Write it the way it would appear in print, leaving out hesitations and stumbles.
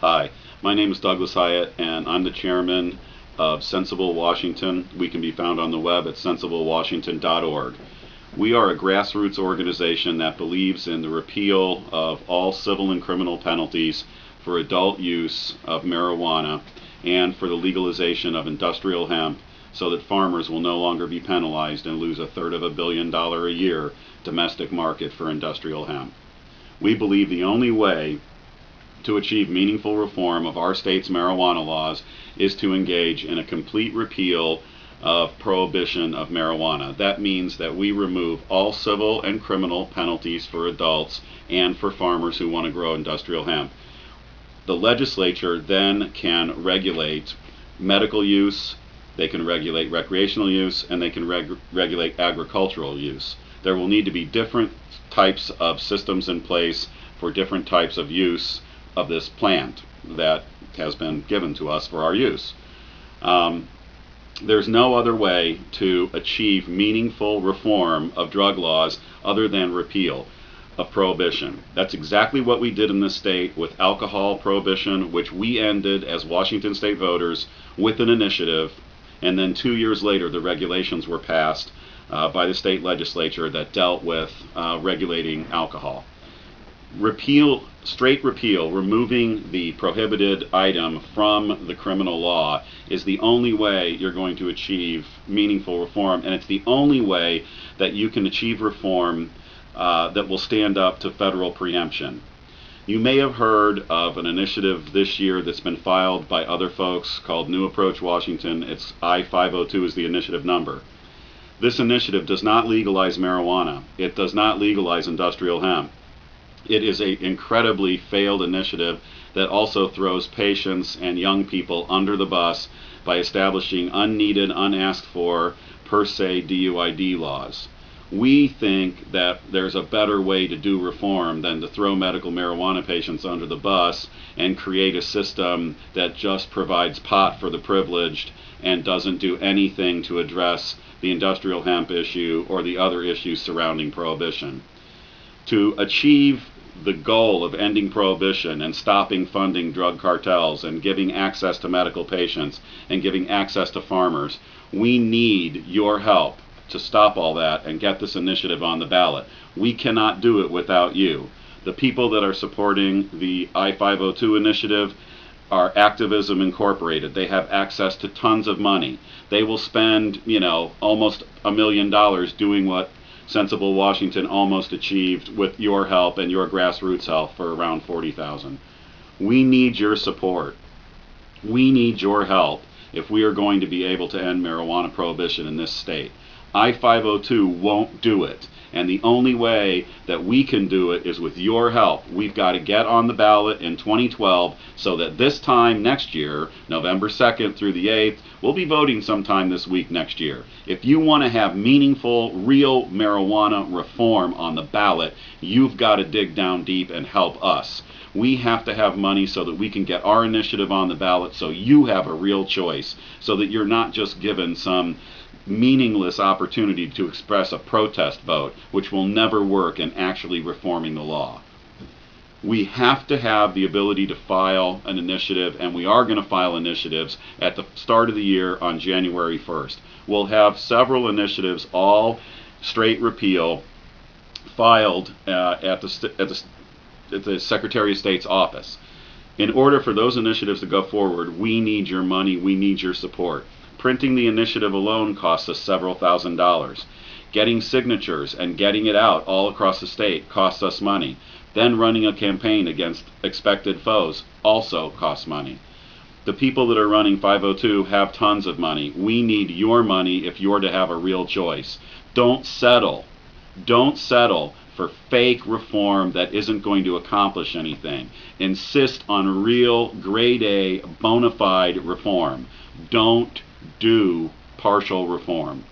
Hi, my name is Douglas Hiatt, and I'm the chairman of Sensible Washington. We can be found on the web at sensiblewashington.org. We are a grassroots organization that believes in the repeal of all civil and criminal penalties for adult use of marijuana and for the legalization of industrial hemp so that farmers will no longer be penalized and lose $1/3 billion a year domestic market for industrial hemp. We believe the only way to achieve meaningful reform of our state's marijuana laws is to engage in a complete repeal of prohibition of marijuana. That means that we remove all civil and criminal penalties for adults and for farmers who want to grow industrial hemp. The legislature then can regulate medical use, they can regulate recreational use, and they can regulate agricultural use. There will need to be different types of systems in place for different types of use of this plant that has been given to us for our use. There's no other way to achieve meaningful reform of drug laws other than repeal of prohibition. That's exactly what we did in this state with alcohol prohibition, which we ended as Washington state voters with an initiative, and then 2 years later the regulations were passed by the state legislature that dealt with regulating alcohol. Straight repeal, removing the prohibited item from the criminal law, is the only way you're going to achieve meaningful reform, and it's the only way that you can achieve reform that will stand up to federal preemption. You may have heard of an initiative this year that's been filed by other folks called New Approach Washington. It's I-502 is the initiative number. This initiative does not legalize marijuana. It does not legalize industrial hemp. It is an incredibly failed initiative that also throws patients and young people under the bus by establishing unneeded, unasked for, per se DUID laws. We think that there's a better way to do reform than to throw medical marijuana patients under the bus and create a system that just provides pot for the privileged and doesn't do anything to address the industrial hemp issue or the other issues surrounding prohibition. To achieve the goal of ending prohibition and stopping funding drug cartels and giving access to medical patients and giving access to farmers, we need your help to stop all that and get this initiative on the ballot. We cannot do it without you. The people that are supporting the I-502 initiative are Activism Incorporated. They have access to tons of money. They will spend, almost $1 million doing what Sensible Washington almost achieved with your help and your grassroots help for around $40,000. We need your support. We need your help if we are going to be able to end marijuana prohibition in this state. I-502 won't do it, and the only way that we can do it is with your help. We've got to get on the ballot in 2012 so that this time next year, November 2nd through the 8th, we'll be voting sometime this week next year. If you want to have meaningful, real marijuana reform on the ballot, you've got to dig down deep and help us. We have to have money so that we can get our initiative on the ballot so you have a real choice, so that you're not just given some meaningless opportunity to express a protest vote, which will never work in actually reforming the law. We have to have the ability to file an initiative, and we are going to file initiatives at the start of the year on January 1st. We'll have several initiatives, all straight repeal, filed at the Secretary of State's office. In order for those initiatives to go forward, we need your money, we need your support. Printing the initiative alone costs us several $1,000s. Getting signatures and getting it out all across the state costs us money. Then running a campaign against expected foes also costs money. The people that are running 502 have tons of money. We need your money if you're to have a real choice. Don't settle. Don't settle for fake reform that isn't going to accomplish anything. Insist on real, grade A, bona fide reform. Don't do partial reform.